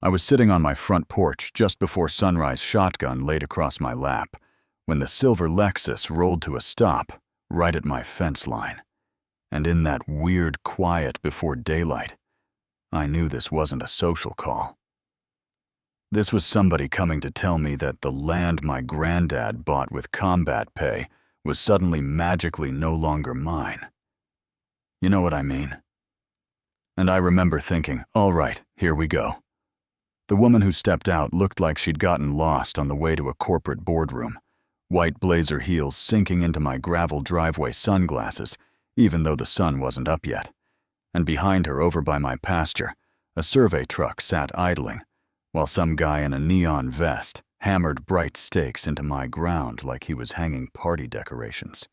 I was sitting on my front porch just before sunrise, shotgun laid across my lap, when the silver Lexus rolled to a stop right at my fence line. And in that weird quiet before daylight, I knew this wasn't a social call. This was somebody coming to tell me that the land my granddad bought with combat pay was suddenly magically no longer mine. You know what I mean? And I remember thinking, all right, here we go. The woman who stepped out looked like she'd gotten lost on the way to a corporate boardroom, white blazer heels sinking into my gravel driveway sunglasses, even though the sun wasn't up yet. And behind her, over by my pasture, a survey truck sat idling, while some guy in a neon vest hammered bright stakes into my ground like he was hanging party decorations.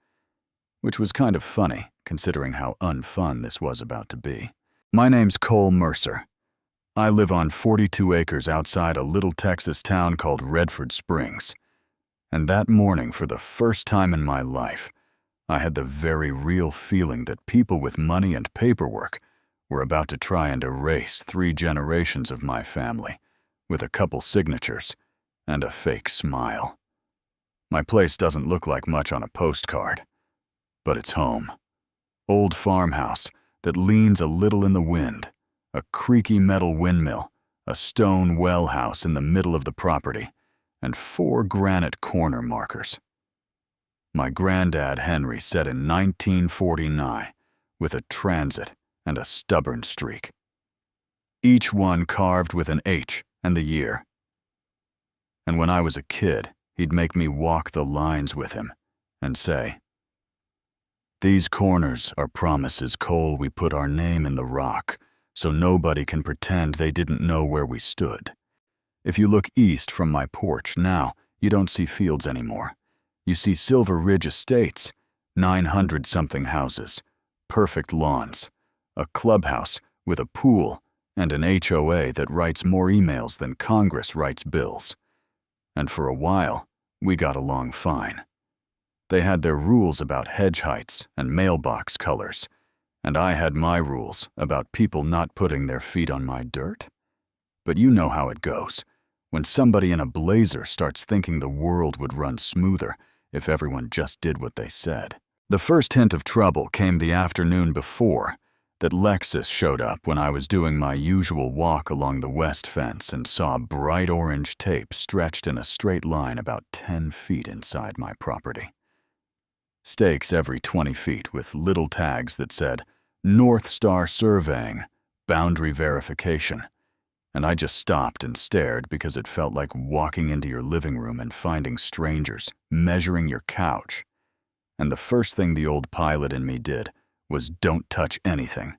Which was kind of funny, considering how unfun this was about to be. My name's Cole Mercer. I live on 42 acres outside a little Texas town called Redford Springs. And that morning, for the first time in my life, I had the very real feeling that people with money and paperwork were about to try and erase 3 generations of my family with a couple signatures and a fake smile. My place doesn't look like much on a postcard, but it's home. Old farmhouse that leans a little in the wind, a creaky metal windmill, a stone well house in the middle of the property, and 4 granite corner markers. My granddad Henry said in 1949, with a transit and a stubborn streak. Each one carved with an H and the year. And when I was a kid, he'd make me walk the lines with him and say, "These corners are promises, Cole. We put our name in the rock, so nobody can pretend they didn't know where we stood. If you look east from my porch now, you don't see fields anymore. You see Silver Ridge Estates, 900-something houses, perfect lawns, a clubhouse with a pool, and an HOA that writes more emails than Congress writes bills. And for a while, we got along fine. They had their rules about hedge heights and mailbox colors, and I had my rules about people not putting their feet on my dirt. But you know how it goes. When somebody in a blazer starts thinking the world would run smoother if everyone just did what they said. The first hint of trouble came the afternoon before that Lexus showed up when I was doing my usual walk along the west fence and saw bright orange tape stretched in a straight line about 10 feet inside my property. Stakes every 20 feet with little tags that said, North Star Surveying, Boundary Verification. And I just stopped and stared because it felt like walking into your living room and finding strangers measuring your couch. And the first thing the old pilot in me did was don't touch anything.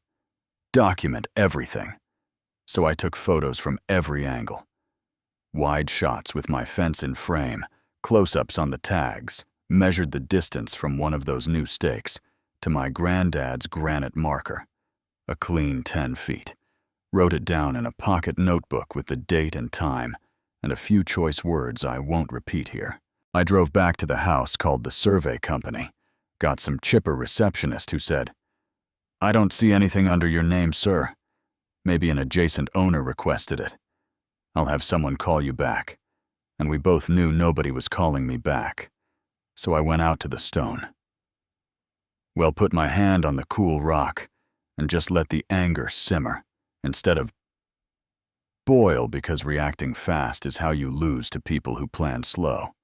Document everything. So I took photos from every angle. Wide shots with my fence in frame, close-ups on the tags, measured the distance from one of those new stakes to my granddad's granite marker, a clean 10 feet. Wrote it down in a pocket notebook with the date and time, and a few choice words I won't repeat here. I drove back to the house, called the survey company, got some chipper receptionist who said, "I don't see anything under your name, sir. Maybe an adjacent owner requested it. I'll have someone call you back." And we both knew nobody was calling me back, so I went out to the stone. Well, put my hand on the cool rock and just let the anger simmer, instead of boil, because reacting fast is how you lose to people who plan slow.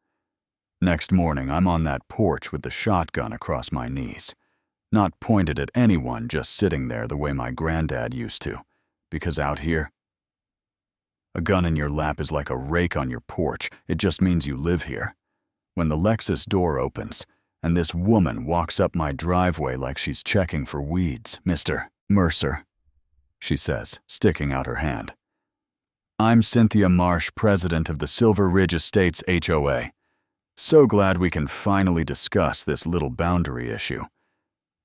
Next morning, I'm on that porch with the shotgun across my knees, not pointed at anyone, just sitting there the way my granddad used to, because out here, a gun in your lap is like a rake on your porch. It just means you live here. When the Lexus door opens, and this woman walks up my driveway like she's checking for weeds. "Mr. Mercer," she says, sticking out her hand. "I'm Cynthia Marsh, president of the Silver Ridge Estates HOA. So glad we can finally discuss this little boundary issue."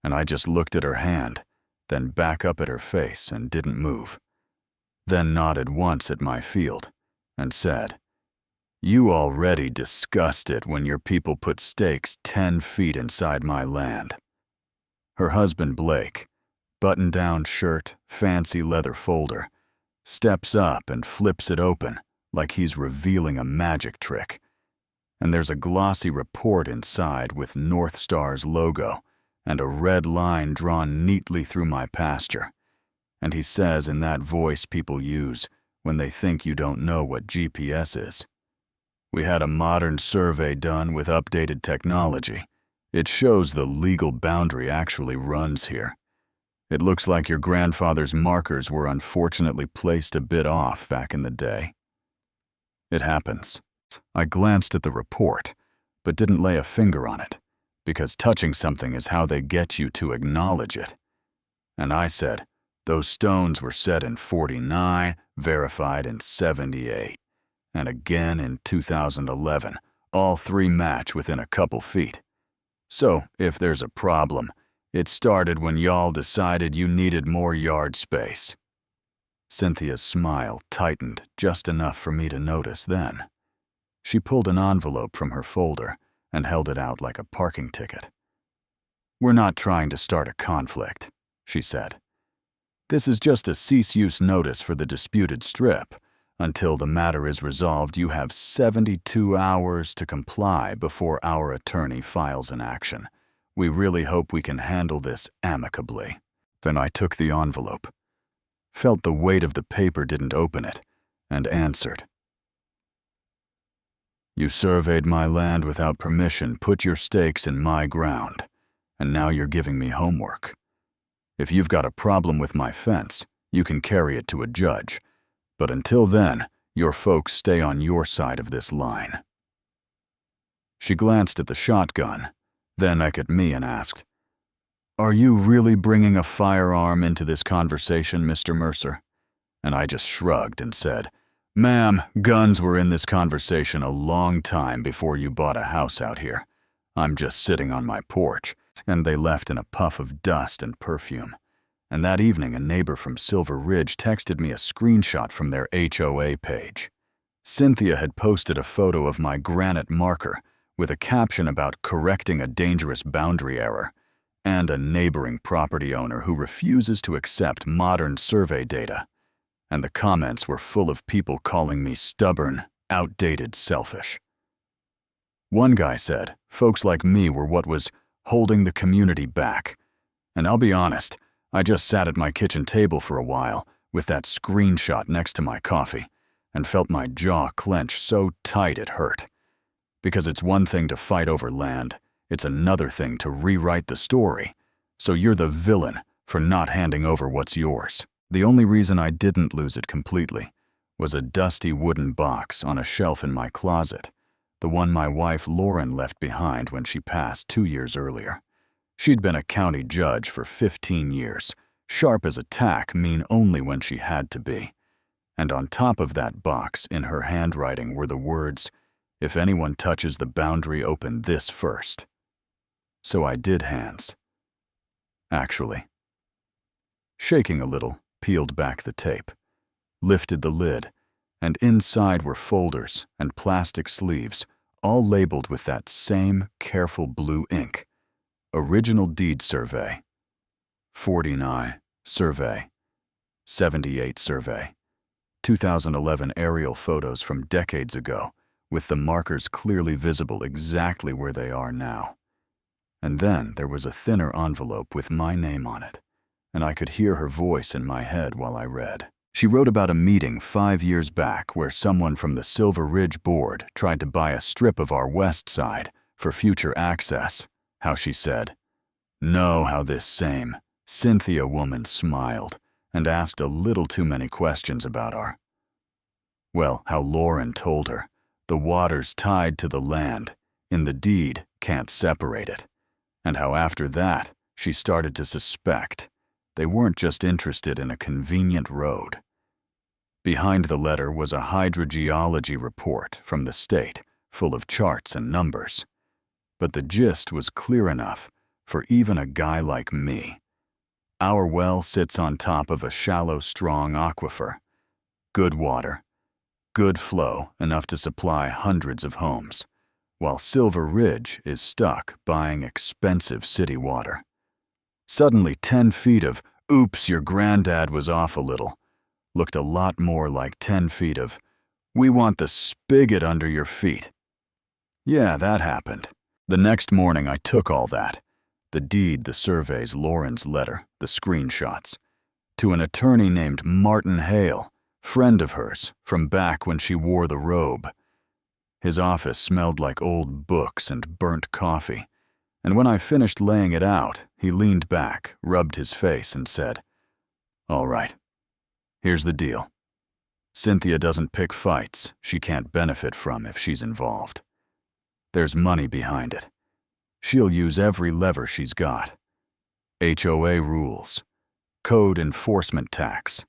And I just looked at her hand, then back up at her face and didn't move. Then nodded once at my field and said, "You already discussed it when your people put stakes 10 feet inside my land." Her husband Blake, button-down shirt, fancy leather folder, steps up and flips it open like he's revealing a magic trick. And there's a glossy report inside with North Star's logo and a red line drawn neatly through my pasture. And he says in that voice people use when they think you don't know what GPS is. We had a modern survey done with updated technology. It shows the legal boundary actually runs here. It looks like your grandfather's markers were unfortunately placed a bit off back in the day. It happens. I glanced at the report, but didn't lay a finger on it, because touching something is how they get you to acknowledge it. And I said, those stones were set in '49, verified in '78, and again in 2011. All three match within a couple feet. So, if there's a problem, it started when y'all decided you needed more yard space. Cynthia's smile tightened just enough for me to notice then. She pulled an envelope from her folder and held it out like a parking ticket. We're not trying to start a conflict, she said. This is just a cease-use notice for the disputed strip. Until the matter is resolved, you have 72 hours to comply before our attorney files an action. We really hope we can handle this amicably. Then I took the envelope, felt the weight of the paper didn't open it, and answered. You surveyed my land without permission, put your stakes in my ground, and now you're giving me homework. If you've got a problem with my fence, you can carry it to a judge. But until then, your folks stay on your side of this line. She glanced at the shotgun, then at me and asked, Are you really bringing a firearm into this conversation, Mr. Mercer? And I just shrugged and said, Ma'am, guns were in this conversation a long time before you bought a house out here. I'm just sitting on my porch. And they left in a puff of dust and perfume. And that evening, a neighbor from Silver Ridge texted me a screenshot from their HOA page. Cynthia had posted a photo of my granite marker with a caption about correcting a dangerous boundary error, and a neighboring property owner who refuses to accept modern survey data. And the comments were full of people calling me stubborn, outdated, selfish. One guy said folks like me were what was holding the community back. And I'll be honest, I just sat at my kitchen table for a while with that screenshot next to my coffee and felt my jaw clench so tight it hurt. Because it's one thing to fight over land, it's another thing to rewrite the story. So you're the villain for not handing over what's yours. The only reason I didn't lose it completely was a dusty wooden box on a shelf in my closet, the one my wife Lauren left behind when she passed 2 years earlier. She'd been a county judge for 15 years, sharp as a tack, mean only when she had to be. And on top of that box, in her handwriting, were the words, If anyone touches the boundary, open this first. So I did hands. Actually. Shaking a little, peeled back the tape, lifted the lid, and inside were folders and plastic sleeves, all labeled with that same careful blue ink. Original deed survey, 49 survey, 78 survey, 2011 aerial photos from decades ago, with the markers clearly visible exactly where they are now. And then there was a thinner envelope with my name on it, and I could hear her voice in my head while I read. She wrote about a meeting 5 years back where someone from the Silver Ridge board tried to buy a strip of our west side for future access. How she said, "No, how this same Cynthia woman smiled and asked a little too many questions about our." Well, how Lauren told her, the water's tied to the land, in the deed, can't separate it. And how after that, she started to suspect they weren't just interested in a convenient road. Behind the letter was a hydrogeology report from the state, full of charts and numbers. But the gist was clear enough for even a guy like me. Our well sits on top of a shallow, strong aquifer. Good water, good flow, enough to supply hundreds of homes, while Silver Ridge is stuck buying expensive city water. Suddenly 10 feet of, oops, your granddad was off a little, looked a lot more like 10 feet of, "We want the spigot under your feet." Yeah, that happened. The next morning I took all that, the deed, the surveys, Lauren's letter, the screenshots, to an attorney named Martin Hale, friend of hers from back when she wore the robe. His office smelled like old books and burnt coffee, and when I finished laying it out, he leaned back, rubbed his face, and said, "All right, here's the deal. Cynthia doesn't pick fights she can't benefit from if she's involved. There's money behind it. She'll use every lever she's got. HOA rules, code enforcement tax.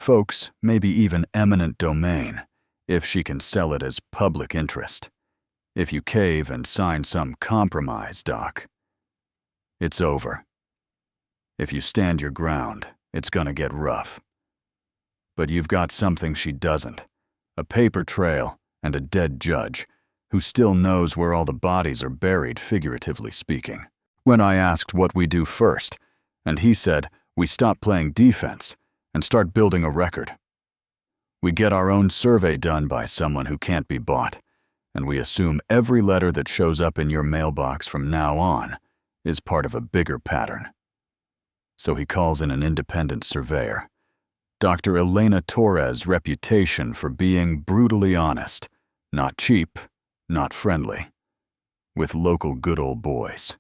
Folks, maybe even eminent domain, if she can sell it as public interest. If you cave and sign some compromise, Doc, it's over. If you stand your ground, it's gonna get rough. But you've got something she doesn't, a paper trail and a dead judge who still knows where all the bodies are buried, figuratively speaking." When I asked what we do first, and he said we stop playing defense and start building a record. We get our own survey done by someone who can't be bought, and we assume every letter that shows up in your mailbox from now on is part of a bigger pattern. So he calls in an independent surveyor, Dr. Elena Torres' reputation for being brutally honest, not cheap, not friendly, with local good old boys.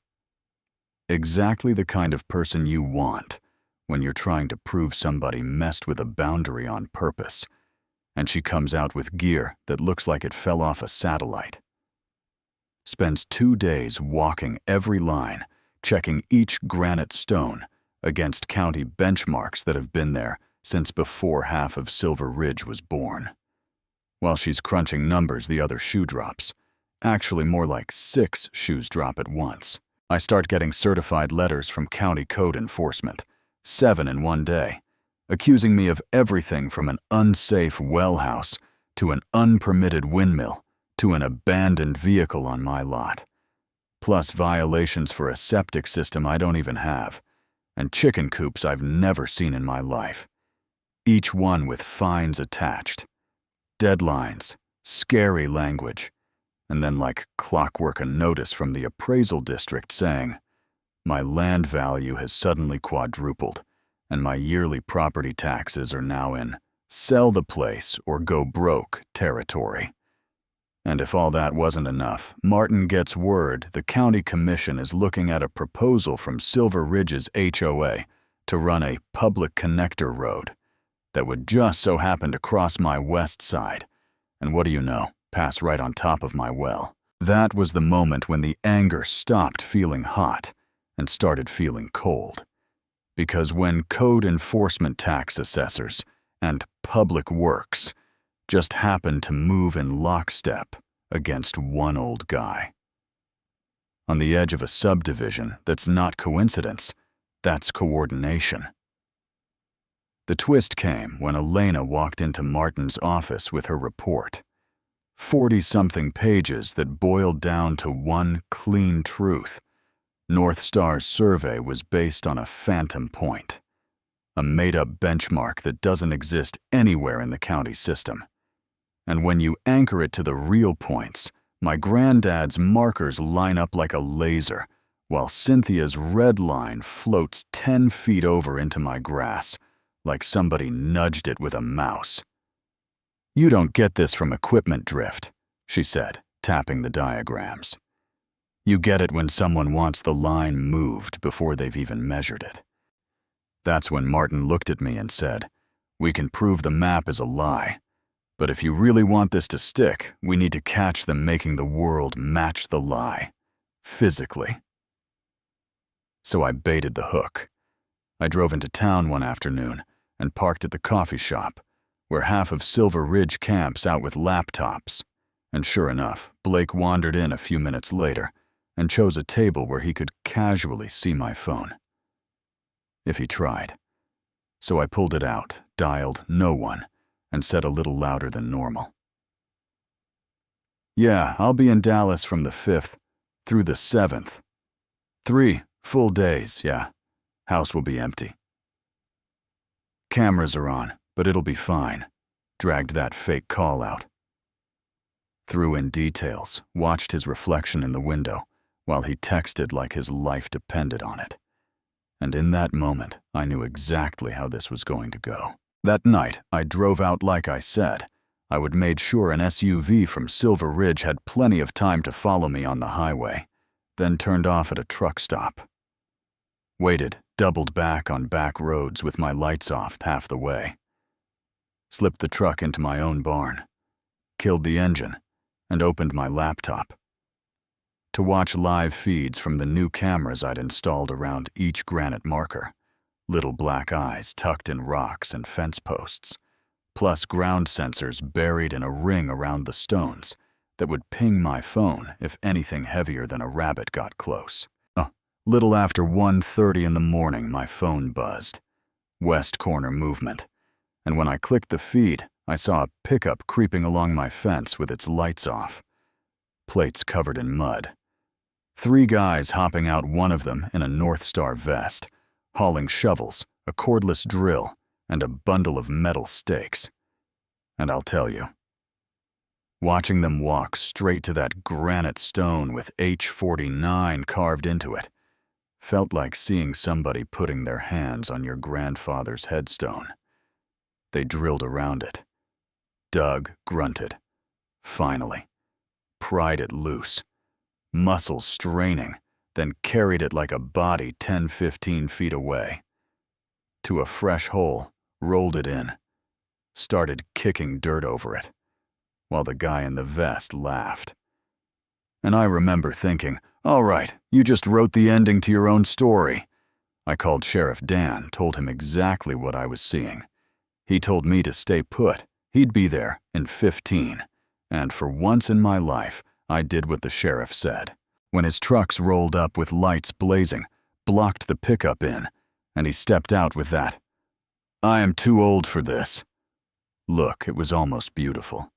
Exactly the kind of person you want when you're trying to prove somebody messed with a boundary on purpose, and she comes out with gear that looks like it fell off a satellite. Spends 2 days walking every line, checking each granite stone against county benchmarks that have been there since before half of Silver Ridge was born. While she's crunching numbers, the other shoe drops. Actually, more like 6 shoes drop at once. I start getting certified letters from county code enforcement, 7 in one day, accusing me of everything from an unsafe well house to an unpermitted windmill to an abandoned vehicle on my lot, plus violations for a septic system I don't even have, and chicken coops I've never seen in my life, each one with fines attached, deadlines, scary language, and then like clockwork a notice from the appraisal district saying, "My land value has suddenly quadrupled, and my yearly property taxes are now in sell the place or go broke territory." And if all that wasn't enough, Martin gets word the county commission is looking at a proposal from Silver Ridge's HOA to run a public connector road that would just so happen to cross my west side, and what do you know, pass right on top of my well. That was the moment when the anger stopped feeling hot and started feeling cold. Because when code enforcement tax assessors and public works just happened to move in lockstep against one old guy. On the edge of a subdivision that's not coincidence, that's coordination. The twist came when Elena walked into Martin's office with her report. 40-something pages that boiled down to one clean truth. North Star's survey was based on a phantom point, a made-up benchmark that doesn't exist anywhere in the county system. And when you anchor it to the real points, my granddad's markers line up like a laser, while Cynthia's red line floats 10 feet over into my grass, like somebody nudged it with a mouse. "You don't get this from equipment drift," she said, tapping the diagrams. "You get it when someone wants the line moved before they've even measured it." That's when Martin looked at me and said, "We can prove the map is a lie, but if you really want this to stick, we need to catch them making the world match the lie, physically." So I baited the hook. I drove into town one afternoon and parked at the coffee shop, where half of Silver Ridge camps out with laptops, and sure enough, Blake wandered in a few minutes later and chose a table where he could casually see my phone. If he tried. So I pulled it out, dialed no one, and said a little louder than normal, "Yeah, I'll be in Dallas from the 5th through the 7th. 3 full days, yeah. House will be empty." Cameras are on, but it'll be fine. Dragged that fake call out. Threw in details, watched his reflection in the window, while he texted like his life depended on it. And in that moment, I knew exactly how this was going to go. That night, I drove out like I said. I would made sure an SUV from Silver Ridge had plenty of time to follow me on the highway, then turned off at a truck stop. Waited, doubled back on back roads with my lights off half the way. Slipped the truck into my own barn, killed the engine, and opened my laptop. To watch live feeds from the new cameras I'd installed around each granite marker, little black eyes tucked in rocks and fence posts, plus ground sensors buried in a ring around the stones that would ping my phone if anything heavier than a rabbit got close. Little after 1:30 in the morning, my phone buzzed. West corner movement. And when I clicked the feed, I saw a pickup creeping along my fence with its lights off. Plates covered in mud. 3 guys hopping out, one of them in a North Star vest, hauling shovels, a cordless drill, and a bundle of metal stakes. And I'll tell you, watching them walk straight to that granite stone with H49 carved into it felt like seeing somebody putting their hands on your grandfather's headstone. They drilled around it, dug, grunted, finally, pried it loose, muscles straining, then carried it like a body 10-15 feet away. To a fresh hole, rolled it in, started kicking dirt over it, while the guy in the vest laughed. And I remember thinking, all right, you just wrote the ending to your own story. I called Sheriff Dan, told him exactly what I was seeing. He told me to stay put. He'd be there in 15. And for once in my life, I did what the sheriff said. When his trucks rolled up with lights blazing, blocked the pickup in, and he stepped out with that, "I am too old for this" look. It was almost beautiful.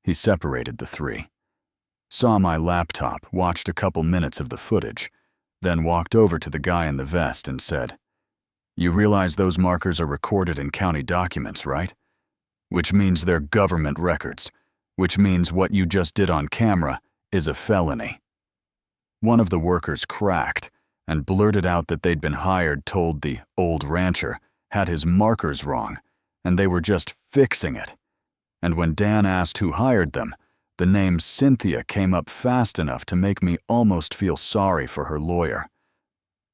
He separated the 3. Saw my laptop, watched a couple minutes of the footage, then walked over to the guy in the vest and said, "You realize those markers are recorded in county documents, right? Which means they're government records, which means what you just did on camera is a felony." One of the workers cracked and blurted out that they'd been hired, told the old rancher had his markers wrong, and they were just fixing it. And when Dan asked who hired them, the name Cynthia came up fast enough to make me almost feel sorry for her lawyer.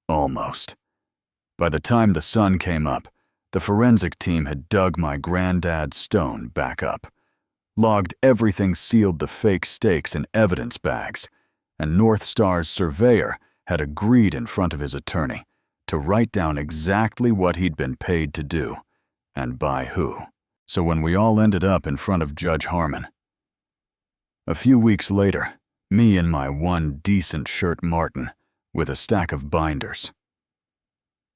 Almost. By the time the sun came up, the forensic team had dug my granddad's stone back up, logged everything, sealed the fake stakes in evidence bags, and North Star's surveyor had agreed in front of his attorney to write down exactly what he'd been paid to do, and by who. So when we all ended up in front of Judge Harmon, a few weeks later, me in my one decent shirt Martin with a stack of binders.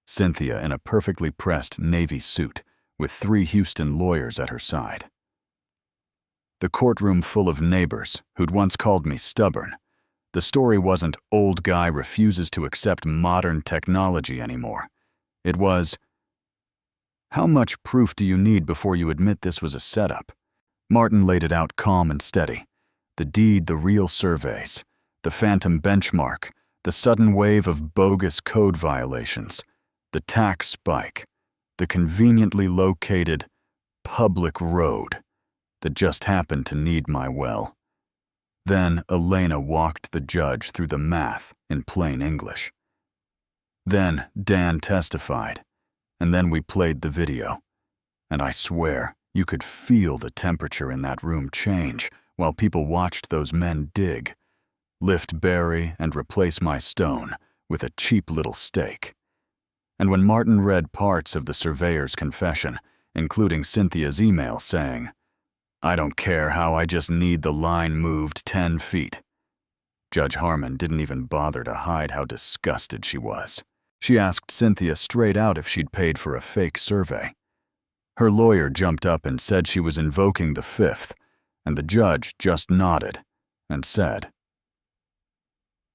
Cynthia in a perfectly pressed navy suit with 3 Houston lawyers at her side. The courtroom full of neighbors who'd once called me stubborn. The story wasn't old guy refuses to accept modern technology anymore. It was, how much proof do you need before you admit this was a setup? Martin laid it out calm and steady. The deed, the real surveys, the phantom benchmark, the sudden wave of bogus code violations, the tax spike, the conveniently located public road that just happened to need my well. Then Elena walked the judge through the math in plain English. Then Dan testified, and then we played the video. And I swear, you could feel the temperature in that room change while people watched those men dig, lift, bury, and replace my stone with a cheap little stake. And when Martin read parts of the surveyor's confession, including Cynthia's email saying, "I don't care how, I just need the line moved 10 feet. Judge Harmon didn't even bother to hide how disgusted she was. She asked Cynthia straight out if she'd paid for a fake survey. Her lawyer jumped up and said she was invoking the 5th, and the judge just nodded and said,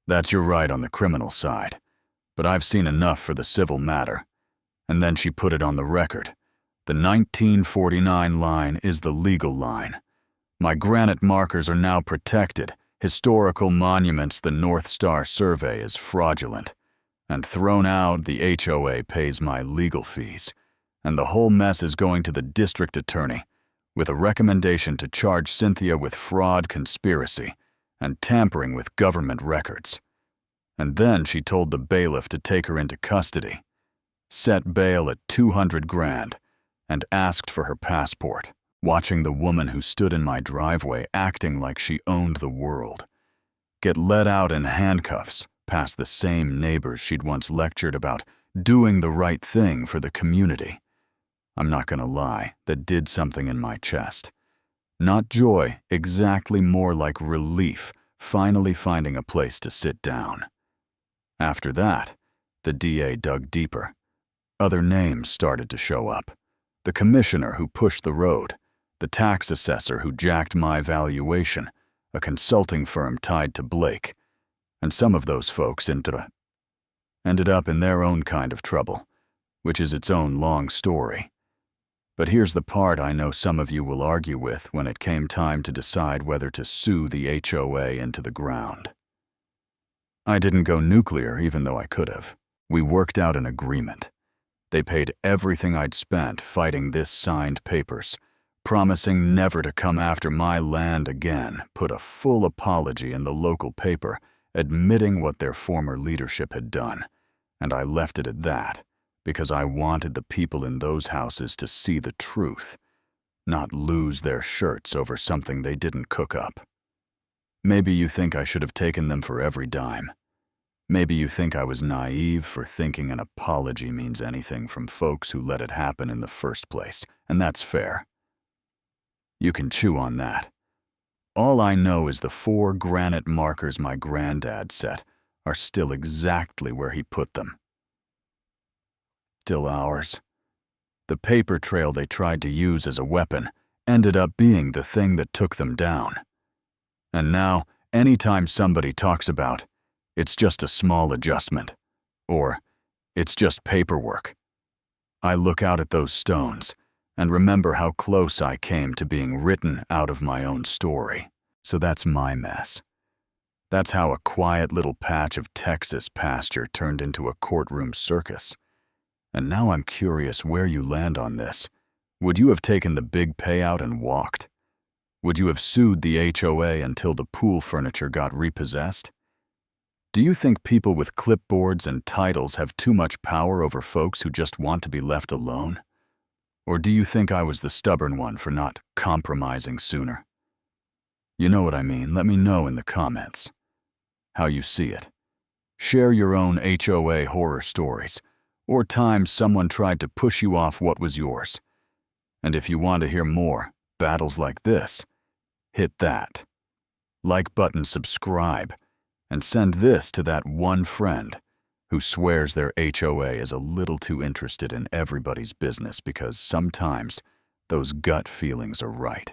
"That's your right on the criminal side, but I've seen enough for the civil matter." And then she put it on the record. The 1949 line is the legal line. My granite markers are now protected. Historical monuments, the North Star survey is fraudulent. And thrown out, the HOA pays my legal fees. And the whole mess is going to the district attorney, with a recommendation to charge Cynthia with fraud, conspiracy, and tampering with government records. And then she told the bailiff to take her into custody, set bail at $200,000, and asked for her passport, watching the woman who stood in my driveway acting like she owned the world get let out in handcuffs past the same neighbors she'd once lectured about doing the right thing for the community. I'm not gonna lie, that did something in my chest. Not joy, exactly more like relief, finally finding a place to sit down. After that, the DA dug deeper. Other names started to show up. The commissioner who pushed the road, the tax assessor who jacked my valuation, a consulting firm tied to Blake, and some of those folks ended up in their own kind of trouble, which is its own long story. But here's the part I know some of you will argue with when it came time to decide whether to sue the HOA into the ground. I didn't go nuclear even though I could have. We worked out an agreement. They paid everything I'd spent fighting this signed papers, promising never to come after my land again, put a full apology in the local paper, admitting what their former leadership had done, and I left it at that, because I wanted the people in those houses to see the truth, not lose their shirts over something they didn't cook up. Maybe you think I should have taken them for every dime. Maybe you think I was naive for thinking an apology means anything from folks who let it happen in the first place, and that's fair. You can chew on that. All I know is the 4 granite markers my granddad set are still exactly where he put them. Still ours. The paper trail they tried to use as a weapon ended up being the thing that took them down. And now, anytime somebody talks about, it's just a small adjustment, or it's just paperwork, I look out at those stones and remember how close I came to being written out of my own story. So that's my mess. That's how a quiet little patch of Texas pasture turned into a courtroom circus. And now I'm curious where you land on this. Would you have taken the big payout and walked? Would you have sued the HOA until the pool furniture got repossessed? Do you think people with clipboards and titles have too much power over folks who just want to be left alone? Or do you think I was the stubborn one for not compromising sooner? You know what I mean. Let me know in the comments how you see it. Share your own HOA horror stories, or times someone tried to push you off what was yours. And if you want to hear more battles like this, hit that like button, subscribe, and send this to that one friend who swears their HOA is a little too interested in everybody's business because sometimes those gut feelings are right.